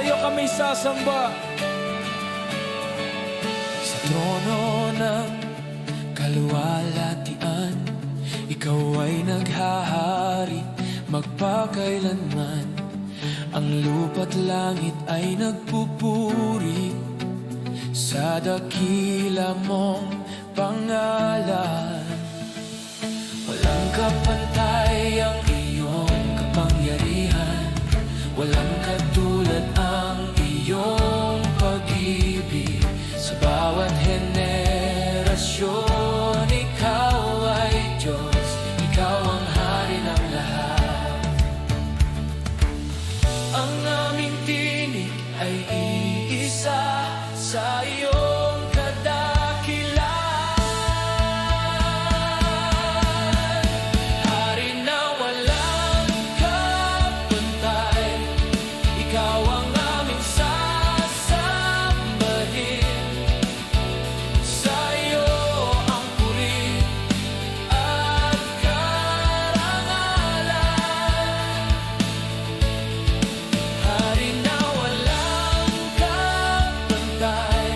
Sa'yo kami sasamba. Sa trono ng kaluwalhatian, ikaw ay naghahari magpakailanman. Ang lupa't langit ay nagpupuri sa dakila mong pangalan. Walang kapantay ang iyong kapangyarihan, walang katulad ang iyong pag-ibig. Sa bawat henerasyon, ikaw ay Diyos, ikaw ang hari ng lahat. Ang aming tinig ay iisa sa iyong kadakilan. Hari na walang kapantay, ikaw ang aming sasambahin. Sa iyo ang puri at karangalan. Hari na walang kapantay,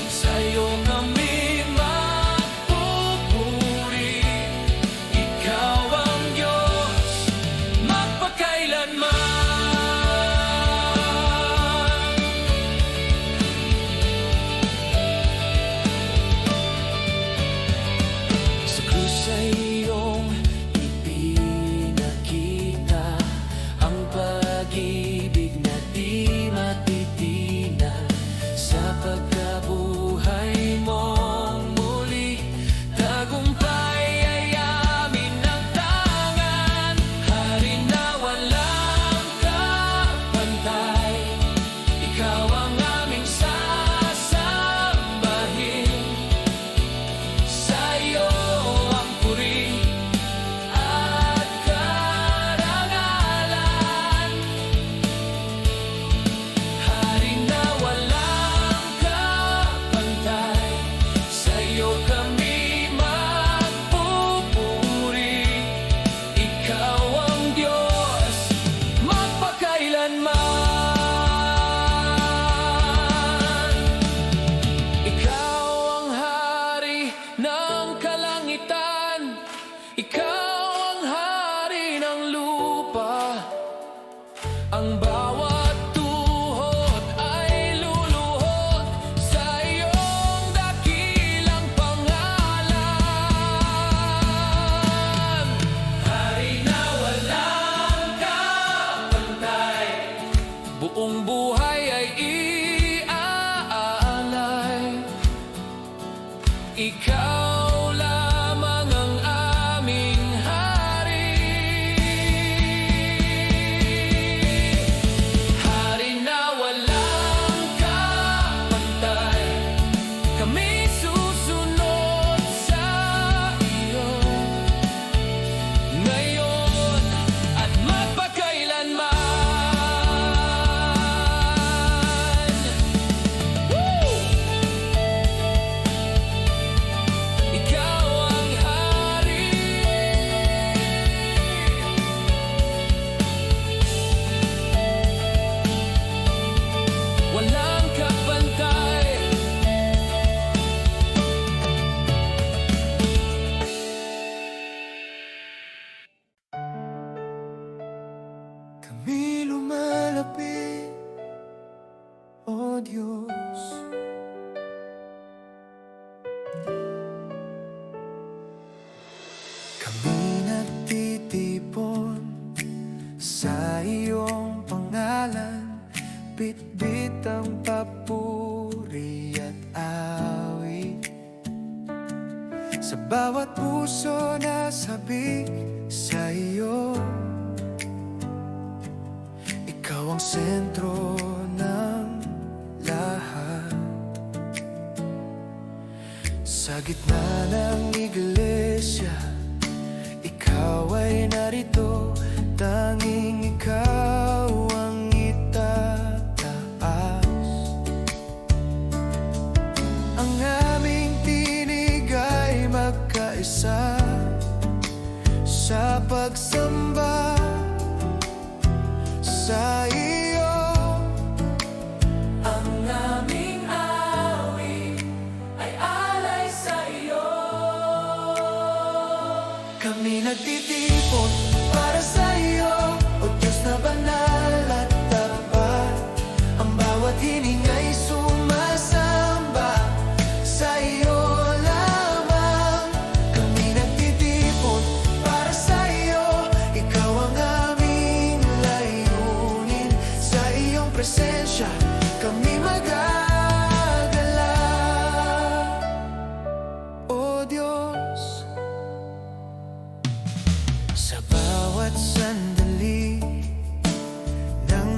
sa iyo kami magpupuri. Ikaw ang Diyos magpakailanman. Sa krus ay iyong ipinakita ang pag-ibig na di matitinag. Sa pagkabuhay mong muli, tagumpay ay amin ng tangan. Hari na walang kapantay, ikaw ang aming sasambahin. Sa iyo ang puri at karangalan. Hari na walang kapantay, sa iyo kami magpupuri. Ikaw ang Diyos magpakailanman. Ikaw ang hari ng kalangitan, ikaw ang hari ng lupa. Ang bawat tuhod ay luluhod sa iyong dakilang pangalan. Hari na walang kapantay, buong buhay ay iaalay. Ikaw lamang ang aming hari. Hari na walang kapantay, kami susunod sa iyo, ngayon at magpakailanman. Ikaw ang hari. Walang kapantay. Kami lumalapit, O Diyos. Kami nagtitipon sa iyong pangalan, bitbit ang papuri at awit. Sa bawat puso na sabik sa iyo, ikaw ang sentro ng lahat. Sa gitna ng iglesia, ikaw ay narito, tanging ikaw ang itataas. Ang aming tinig ay magkaisa sa pagsamba sa iyo, Kami nagtitipon para sa iyo, O Diyos na banal at tapat. Ang bawat hininga'y sumasamba sa iyo lamang. Kami nagtitipon para sa iyo, Ikaw ang aming layunin. Sa iyong presensya kami magagalak, O Diyos. Sa bawat sandali ng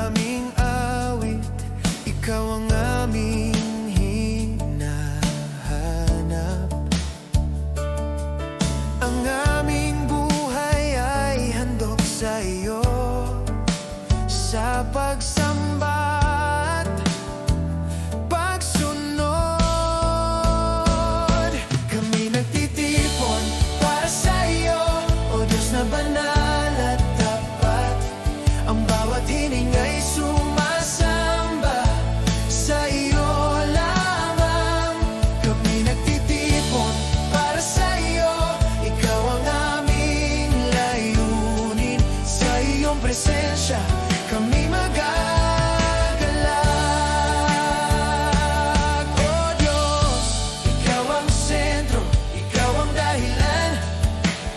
aming awit, Ikaw ang aming hinahanap. Ang aming buhay ay handog sa iyo, sa pagsamba at pagsunod. Kami nagtitipon para sa iyo, O Diyos na banal at tapat. Ang bawat hininga'y sumasamba sa iyo lamang. Kami nagtitipon para sa iyo, Ikaw ang aming layunin. Sa iyong presensya kami magagalak, O Diyos. Ikaw ang sentro, Ikaw ang dahilan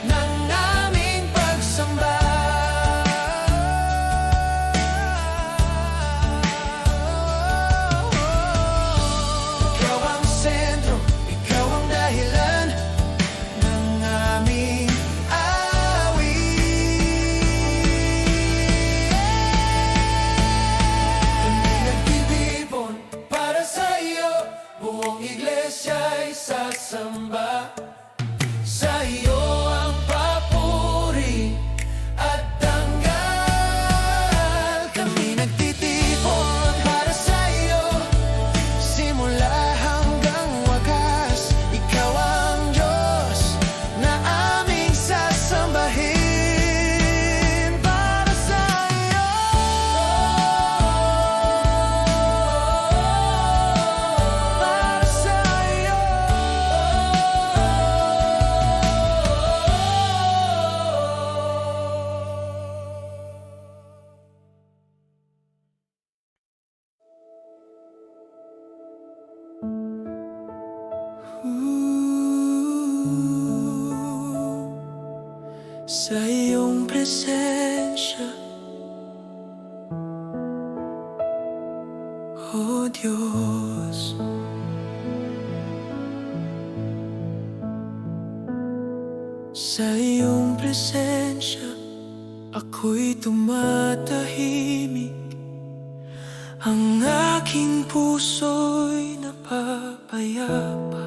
ng aming pagsamba. Ikaw ang sentro, Ikaw ang dahilan ng aming para sa iyo, buong iglesia'y sasamba. Sa iyo ang papuri at dangal. Kami nagtitipon para sa iyo, simula hanggang wakas. Ikaw ang Diyos na aming sasambahin. Para sa iyo, para sa iyo, sa iyong presensya, O Diyos. Sa iyong presensya ako'y tumatahimik. Ang aking puso'y napapayapa.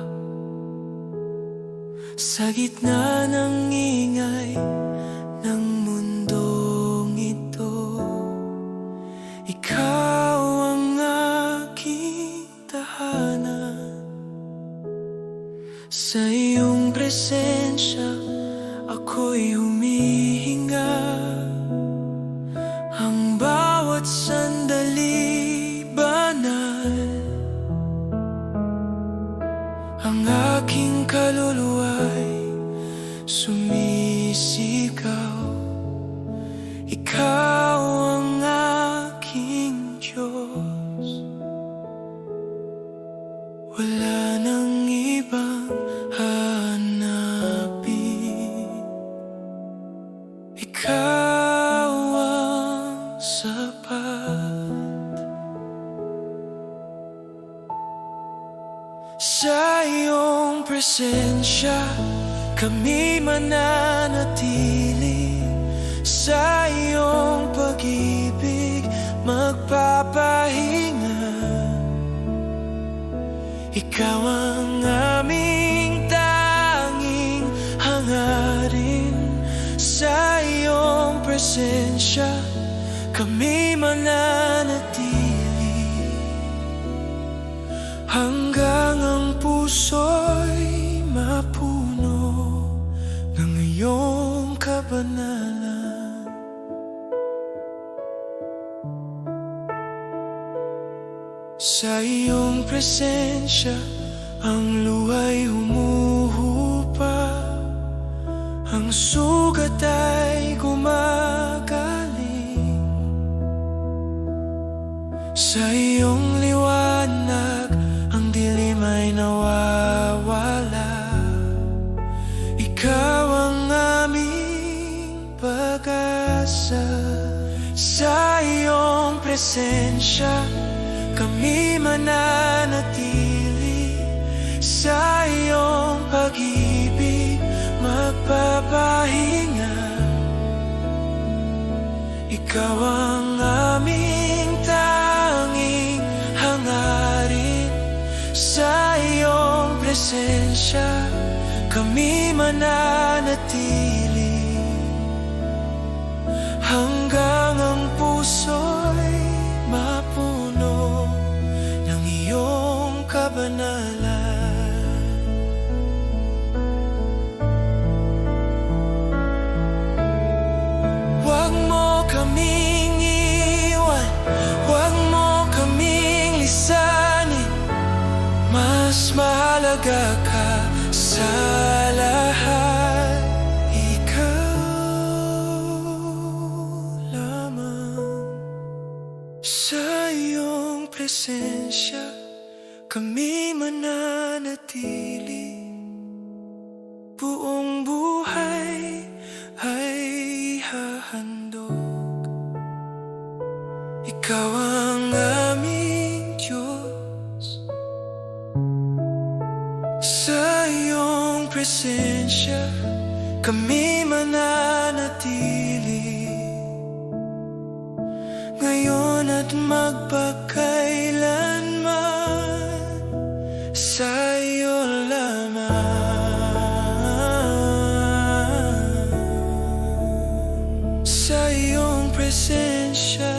Sa gitna ng ingay ng mundong ito, Ikaw ang aking tahanan. Sa iyong presensya ako'y humihinga. Ang bawat sandali banal. Ang aking kaluluwa'y sumisigaw. Ikaw ang aking Diyos. Wala nang ibang hanapin. Ikaw ang sapat. Sa iyong presensya kami mananatili. Sa iyong pag-ibig magpapahinga. Ikaw ang aming tanging hangarin. Sa iyong presensya kami mananatili, hanggang ang puso'y mapuno ng iyong kabanalan. Sa iyong presensya ang luha'y humuhupa. sugat ay gumagaling. Sa iyong liwanag, ang dilim ay nawawala. Ikaw ang aming pag-asa. Sa iyong presensya, kami mananatili. Sa iyong pag-ibig, magpapahinga. Ikaw ang aming tanging hangarin. Sa iyong presensya, kami mananatili. Hanggang ang puso'y mapuno ng iyong kabanalan. Huwag mo kaming iwan, huwag mo kaming lisanin. Mas mahalaga ka sa lahat. Sa iyong presensya, kami mananatili. Buong buhay ay hahandog. Ikaw ang aming Diyos. Sa iyong presensya, kami mananatili. Ngayon at magpakailanman, sa iyo lamang. Sa iyong presensya.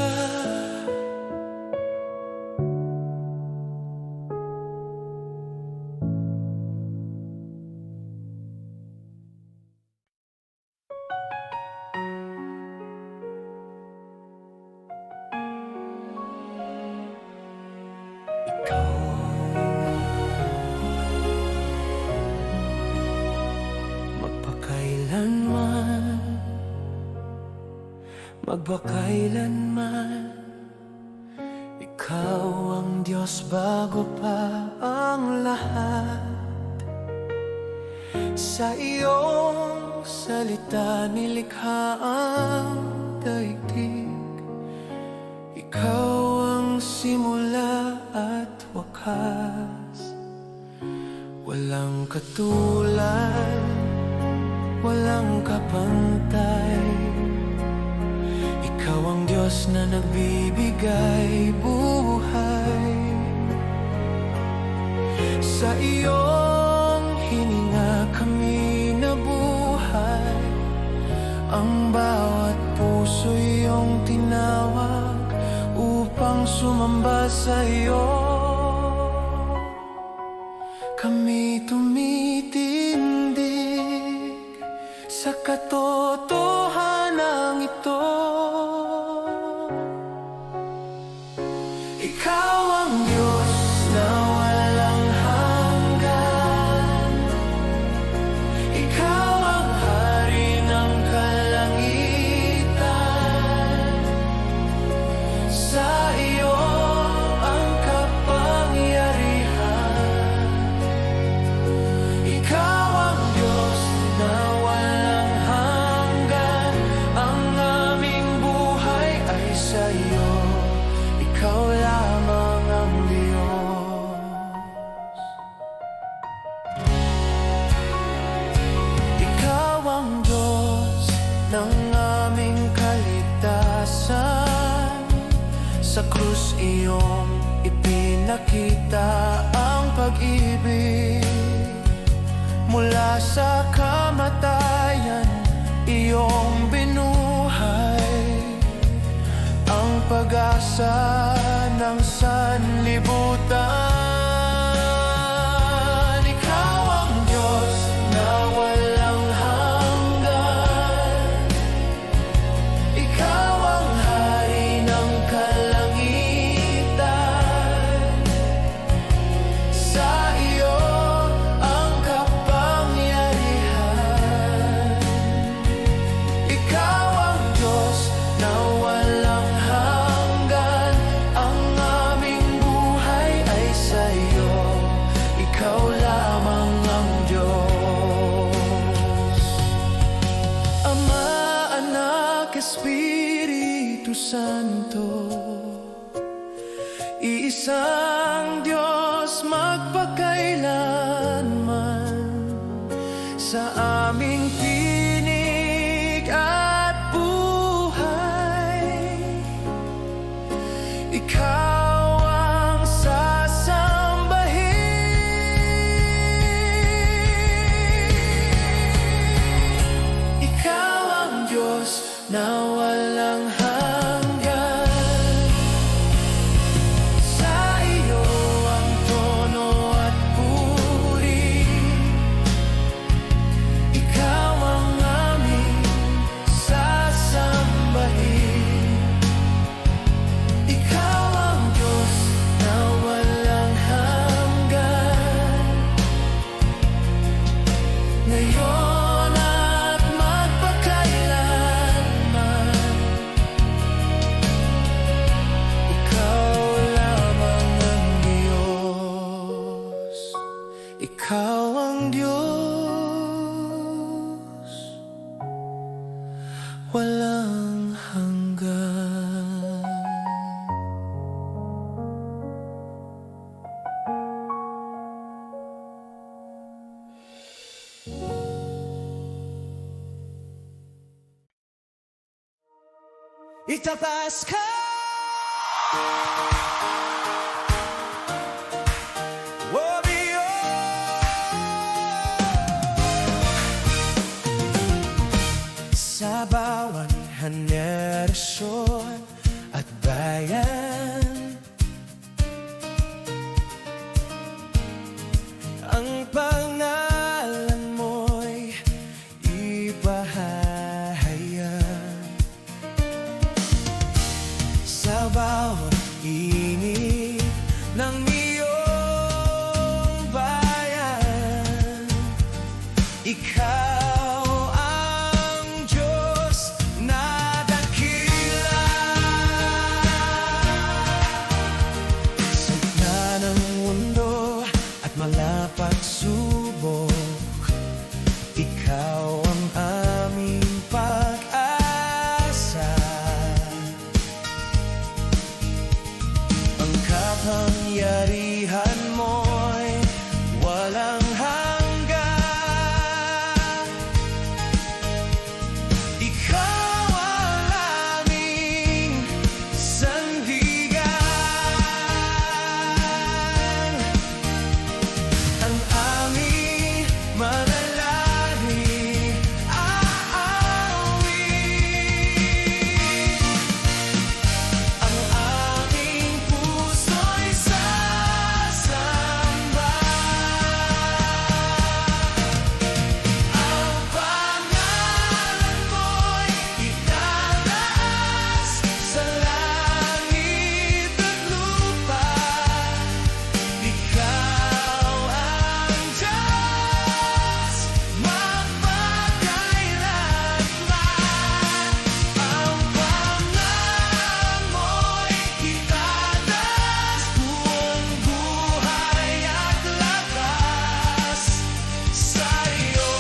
Magpakailanman, ikaw ang Diyos bago pa ang lahat. Sa iyong salita nilikha ang daigdig. Ikaw ang simula at wakas. Walang katulad, walang kapantay. Ikaw ang Diyos na nagbibigay buhay. Sa iyong hininga kami nabuhay. Ang bawat puso iyong tinawag upang sumamba sa iyo. Kami tumitindig sa katotohanan ito. Ikaw ang Diyos na walang hanggan. Ikaw ang hari ng kalangitan. Sa iyo ang kapangyarihan. Ikaw ang Diyos na walang hanggan. Ang aming buhay ay sa iyo. Ikaw lamang ang Diyos. Ikaw ang Diyos ng aming kaligtasan. Sa krus iyong ipinakita ang pag-ibig. Mula sa kamatayan iyong binuhay. Ang pag-asa ng sanlibutan. Ikaw ang Diyos na walang hanggan. Ikaw ang hari ng kalangitan. Sa iyo ang kapangyarihan. Espiritu Santo, iisang Diyos magpakailanman, sa aming tinig at buhay. Ikaw ang sasambahin. Ikaw ang Diyos na walang hanggan. Sa iyo ang tono at puri. Ikaw ang aming sasambahin. Ikaw ang Diyos na walang hanggan. Ngayon at magpakailanman, ikaw lamang ang Diyos. Ikaw ang Diyos, walang hanggan. Itaas ka, warrior. Sa bawat henerasyon at bayan, ang pangalan mo'y ipahahayag. Sa bawat init ng iyong bayan, ikaw ang Diyos na dakila. Sa gitna ng mundo at mga pagsubok, ikaw ang aming pag-asa. Ang kapangyarihan mo'y walang hanggan. Ikaw ang aming sandigan, ang aming manalangin, aawit. Ang aming puso'y sasamba. Ang pangalan mo'y itataas sa langit at lupa. Ikaw ang Diyos magpakailanman. Ang pangalan mo'y itataas, buong buhay at lakas. Sa iyo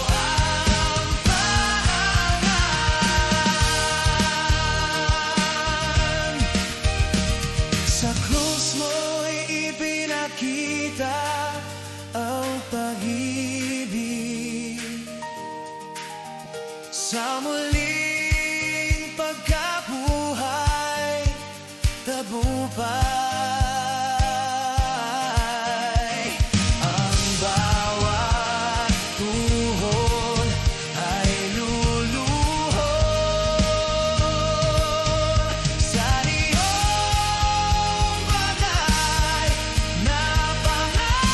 ang paangan. Sa krus mo'y ipinakita ang pag-ibig. Sa muling pagkabuhay, tagumpay. Ang bawat tuhod ay luluhod sa iyong banal na pangalan.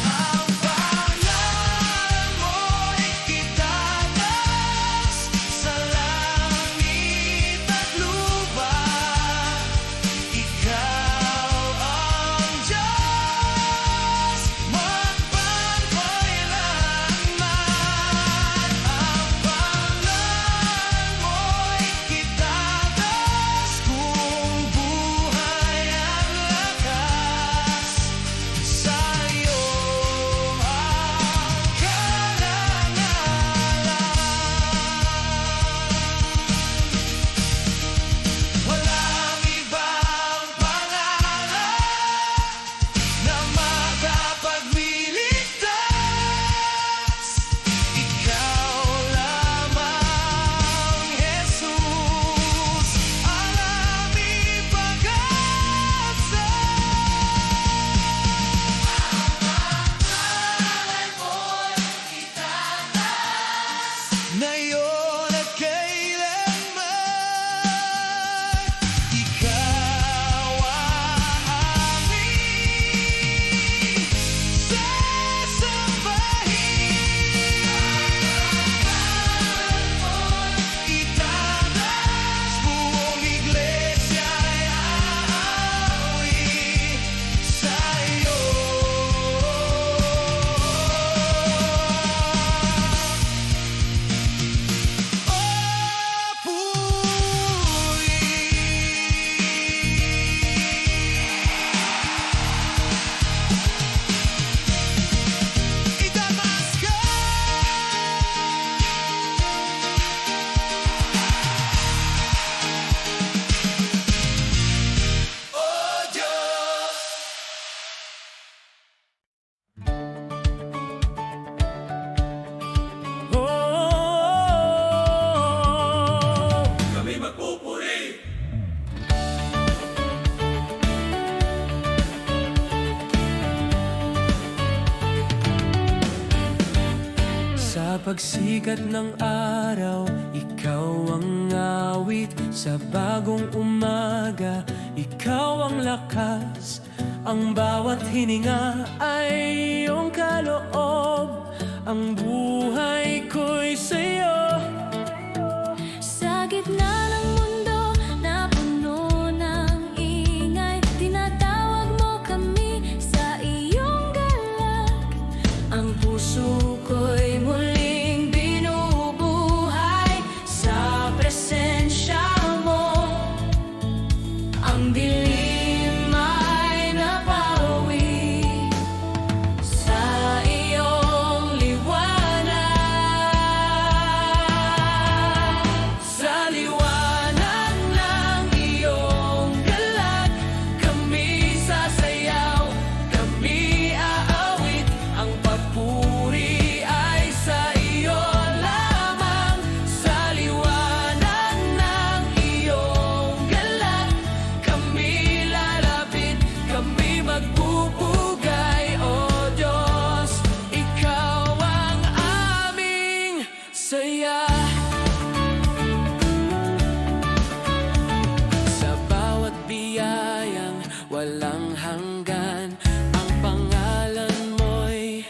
Ang pangalan mo'y itataas sa langit at lupa. pagsikat ng araw, ikaw ang awit. Sa bagong umaga, ikaw ang lakas. Ang bawat hininga ay iyong kaloob. Ang buhay ko'y sa'yo. Sa gitna ng mundo na puno ng ingay, tinatawag mo kami sa iyong galak. Ang puso ko'y muling binubuhay sa presensya mo. Ang dilim ay napawi sa iyong liwanag. Sa liwanag ng iyong galak, kami sasayaw, kami aawit. Ang papuri ay sa iyo lamang. Sa liwanag ng iyong galak, kami lalapit, kami magbubugay. O Diyos, ikaw ang aming saya. Sa bawat biyayang walang hanggan, ang pangalan mo'y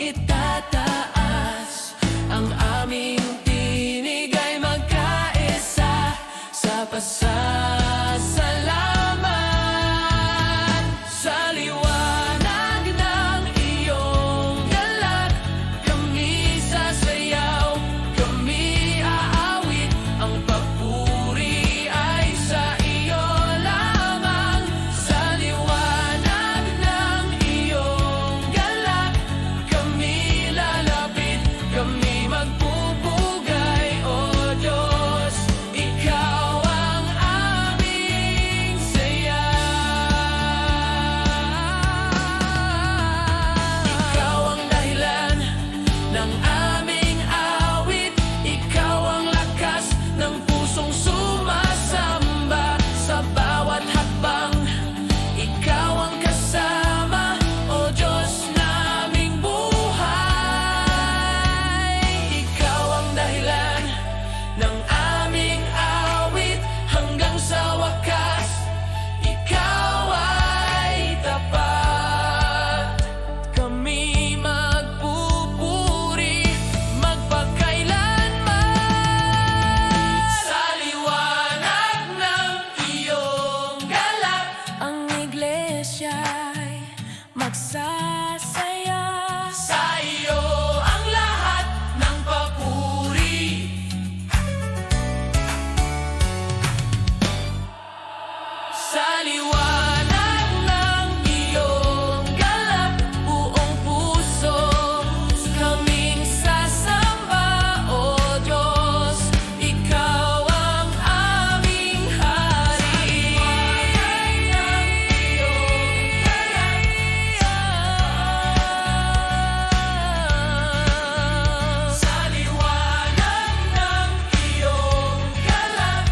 itataas. Ang aming tinig ay magkaisa sa pasasalamat. Sa liwanag ng iyong galak, kami sasayaw, kami aawit. Ang papuri ay sa iyo lamang. Sa liwanag ng iyong galak, kami lalapit, kami magbubugay. O Diyos, ikaw ang aming saya. Ikaw ang dahilan ng aming awit. Ikaw ang lakas ng pusong sumasamba. Sa bawat hakbang, ikaw ang kasama. O Diyos naming buhay, ikaw ang dahilan ng aming awit. Hanggang sa wakas, ikaw ay tapat. Kami magpupuri magpakailanman. Sa liwanag ng iyong galak, Ang iglesia'y magsasaya. sa iyo ang lahat ng papuri. Sa liwanag ng iyong galak, buong puso kaming sasamba. O Diyos, ikaw ang aming hari. Sa liwanag ng iyong galak,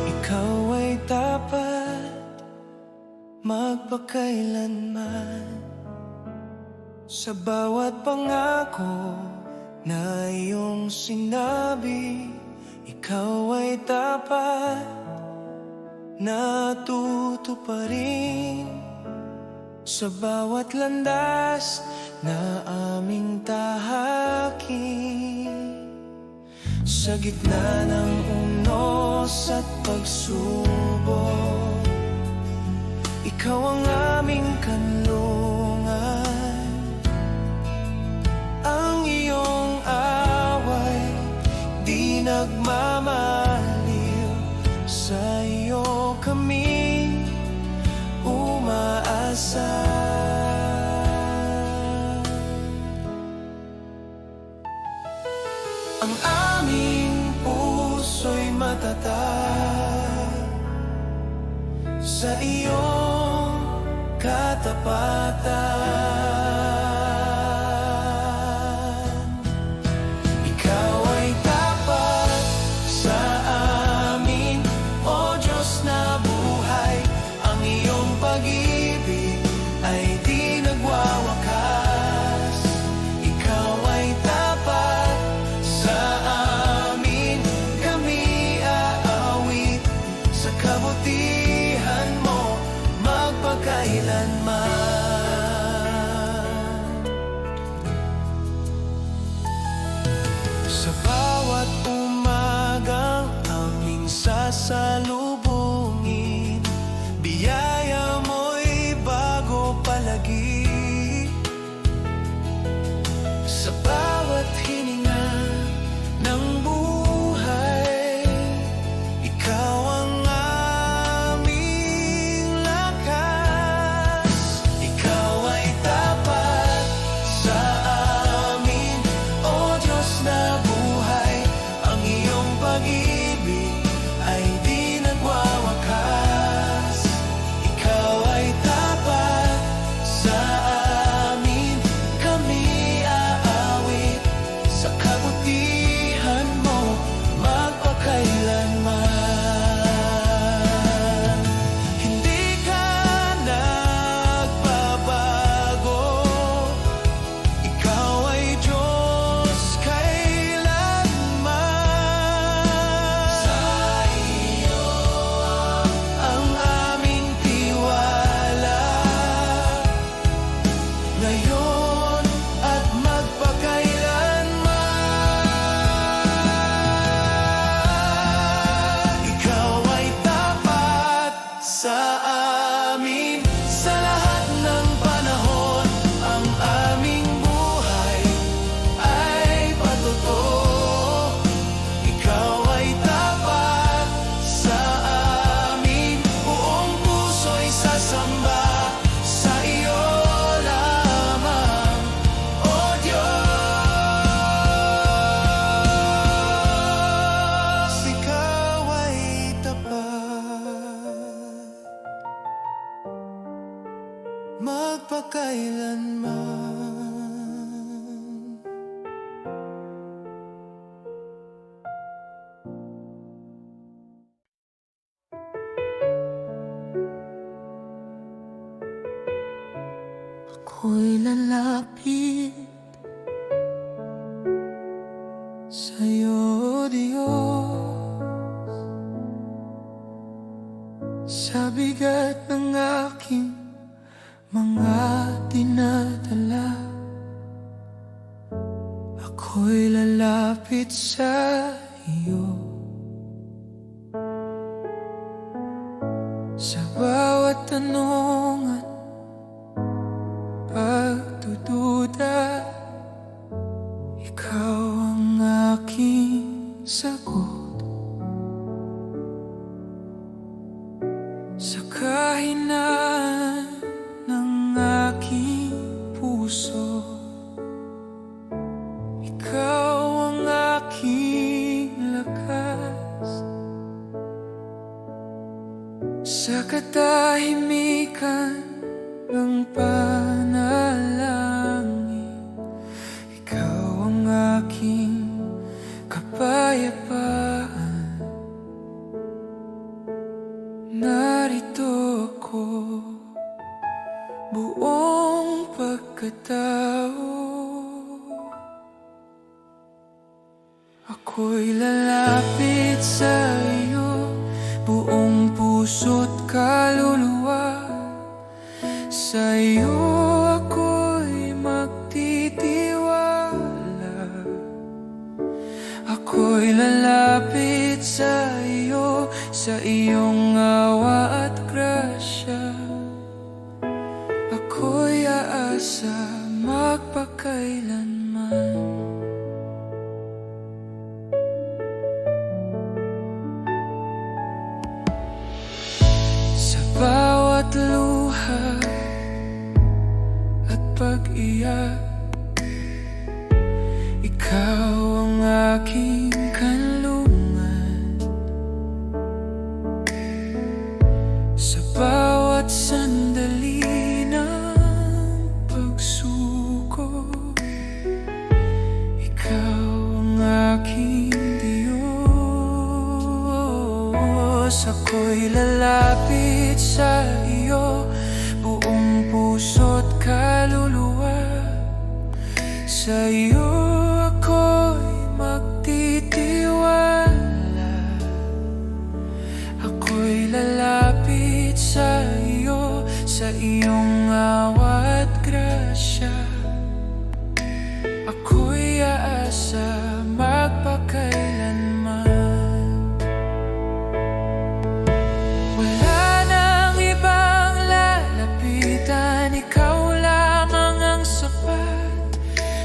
Ikaw ay dapat magpakailanman. Sa bawat pangako na iyong sinabi, ikaw ay dapat natutuparin. Sa bawat landas na aming tahakin, sa gitna ng unos at pagsubok, ikaw ang aming kanlungan. Ang iyong away di nagmamaliw. Sa iyo kami umaasa. Ang aming puso'y matatag sa iyong katapatan. ngayon at magpakailanman. Ikaw ay tapat sa amin sa lahat ng panahon. Ang aming buhay ay patuto. Ikaw ay tapat sa amin. Buong puso'y sasamba sa iyo lamang, O Diyos. Ikaw ay tapat magpakailanman. Ako'y lalapit sa'yo, Diyos, sa bigat ng aking mga dinadala. Ako'y lalapit sa iyo sa bawat tanong at pagdududa. Ikaw ang aking sagot sa kahinaan ng aking puso. Ikaw ang aking lakas sa katahimikan ng panalangin. Ikaw ang aking kapayapaan. Narito ako, buong pagkatao. Ako'y lalapit sa iyo, buong puso't kaluluwa. Sa iyo ako'y magtitiwala. Ako'y lalapit sa iyo, sa iyong awa at grasya. Ako'y aasa magpakailanman. Sa bawat luha at pag-iyak, ikaw ang aking kanlungan. Sa bawat sandali ng pagsuko, ikaw ang aking Diyos. Ako'y lalapit sa iyo, buong puso't kaluluwa. Sa iyo ako'y magtitiwala. Ako'y lalapit sa iyo, sa iyong awa at grasya. Ako'y aasa magpakailanman. Wala nang ibang lalapitan, ikaw lamang ang sapat.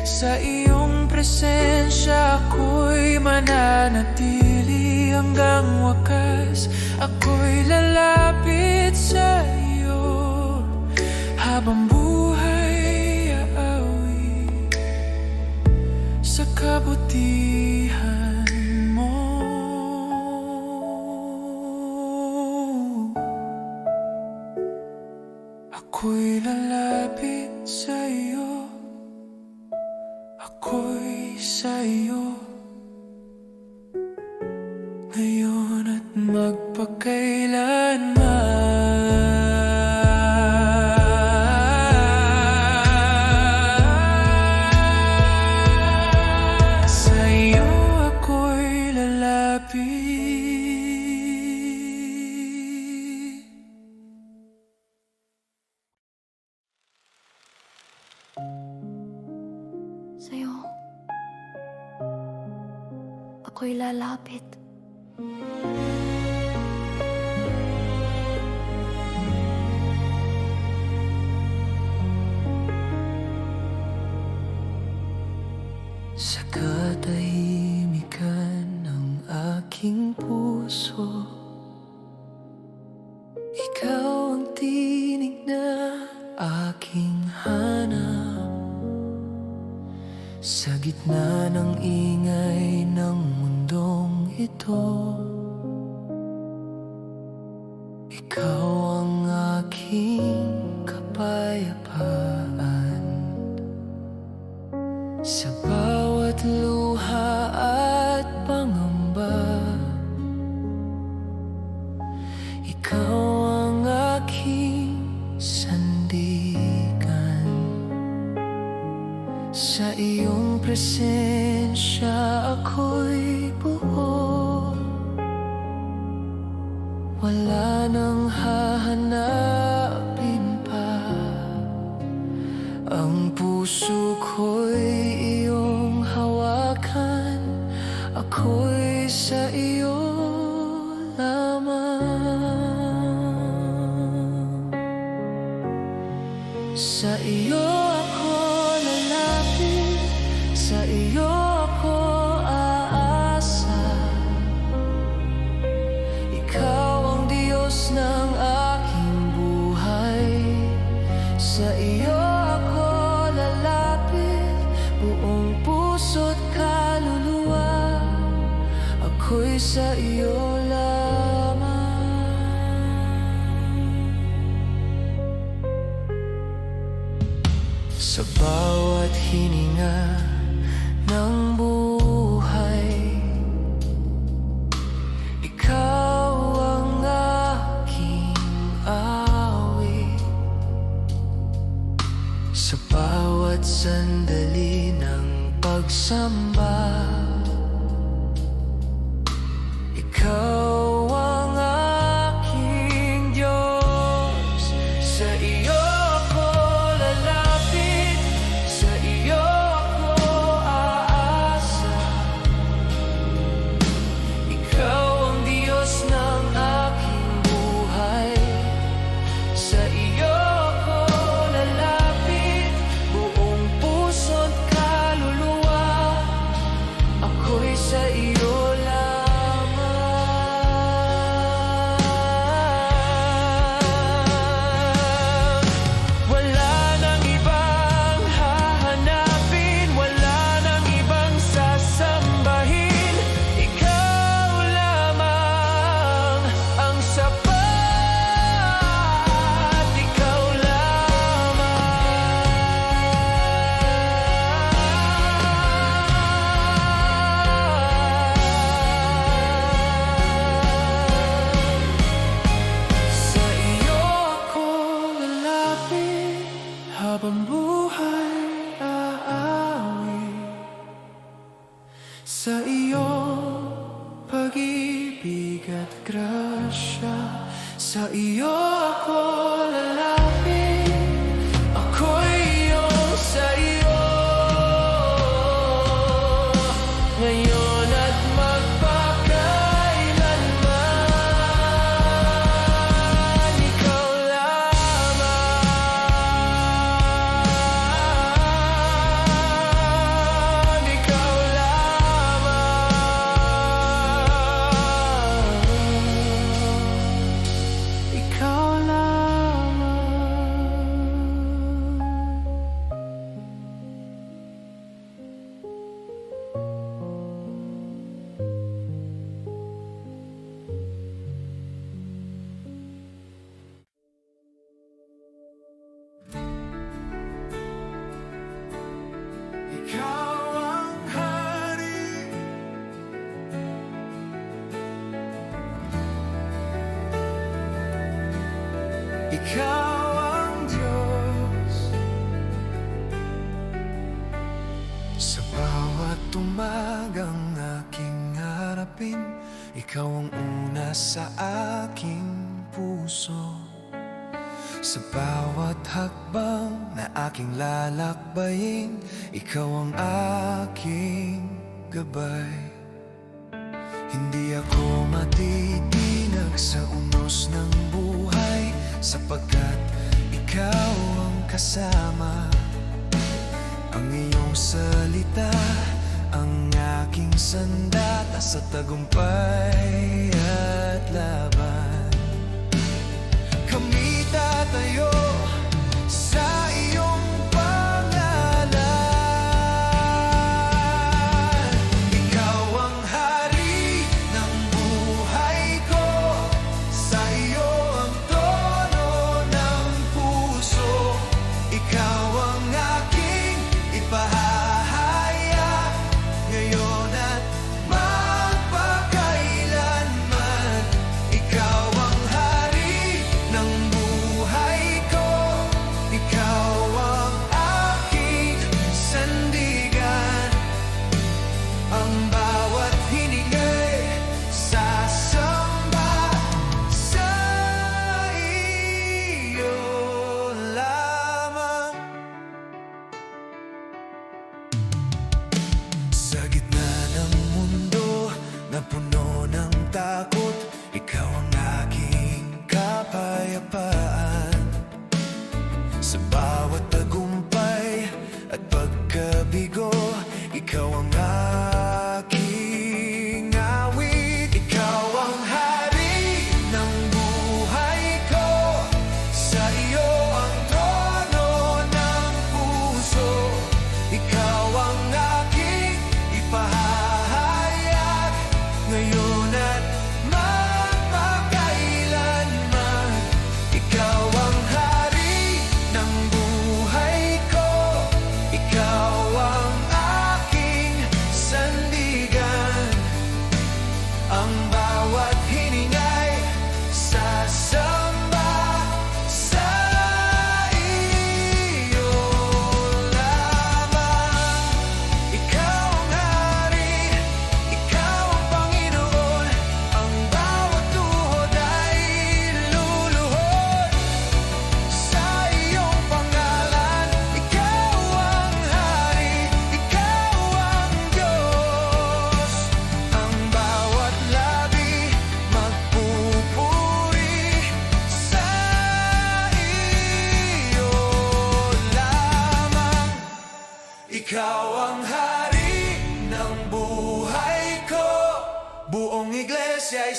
Sa iyong presensya ako'y mananatili hanggang wakas. Ako'y lalapit sa iyo, habang buhay aawi sa kabutihan mo. Ako'y lalapit sa iyo, ako'y sa iyo, ngayon at magpakailanman. Sa iyo ako'y lalapit. ako'y lalapit. Sa katahimikan ng aking puso, ikaw ang tinig na aking hanap. Sa gitna ng ingay ng mundong ito, ikaw ang aking kapayapaan. Sa bawat luha at pangamba, ikaw ang aking sandigan. Sa iyong presensya ako'y buo, wala nang hahanapin pa. Ang puso ko'y iyong hawakan, ako'y sa iyo lamang. Sa iyo ako lalapit, sa iyo ako aasa. Ikaw ang Diyos ng aking buhay. Sa iyo ako lalapit, buong puso't kaluluwa. Ako'y sa iyo lamang. Sa bawat hininga ng buhay, ikaw ang aking awit. Sa bawat sandali ng pagsamba, ikaw ang aking Diyos. Sa iyo ako lalapit, sa iyo ako aasa. Ikaw ang Diyos ng aking buhay. Sa iyo ako lalapit, buong puso't kaluluwa. Ako'y sa iyo lamang. Wala nang ibang hahanapin, wala nang ibang sasambahin. Ikaw lamang ang sapat, ikaw lamang. Sa iyo ako lalapit, habang buhay aawit. Sa iyo pag-ibig at grasya. Sa iyo ako lalapit, ako'y iyong sa iyo, ngayon at magpakailanman. Ikaw lamang, ikaw lamang, ikaw lamang. Ikaw ang hari, ikaw ang Diyos. Sa bawat umagang aking harapin, ikaw ang una sa aking puso. Sa bawat hakbang na aking lalakbayin, ikaw ang aking gabay. Hindi ako matitinag sa unos ng buhay, sapagkat ikaw ang kasama. Ang iyong salita ang aking sandata sa tagumpay at laban. Kami tatayo sa iyong pangalan. Ikaw ang hari ng buhay ko, sa iyo ang tono ng puso. Ikaw ang aking ipahahayag ngayon at magpakailanman. Ikaw ang hari ng buhay ko, ikaw ang aking sandigan. Ang bawat hiningay sasamba sa iyo lamang. Sa gitna ng mundo na puno ng takot, ikaw ang aking kapayapaan. Sa bawat tagumpay at pagkabigo, ikaw ang aking awit. Ikaw ang hari ng buhay ko, sa iyo ang trono ng puso. Ikaw ang aking ipahahayag ngayon at magpakailanman. Ikaw ang hari ng buhay ko, ikaw ang aking sandigan. Ang bawat hiningay sasamba sa iyo lamang. Ikaw ang hari, ikaw ang Panginoon. Ang bawat tuhod ay luluhod sa iyong pangalan. Ikaw ang hari, ikaw ang Diyos. Ang bawat labi magpupuri sa iyo lamang. Ikaw ang hari ng buhay ko, buong iglesia ay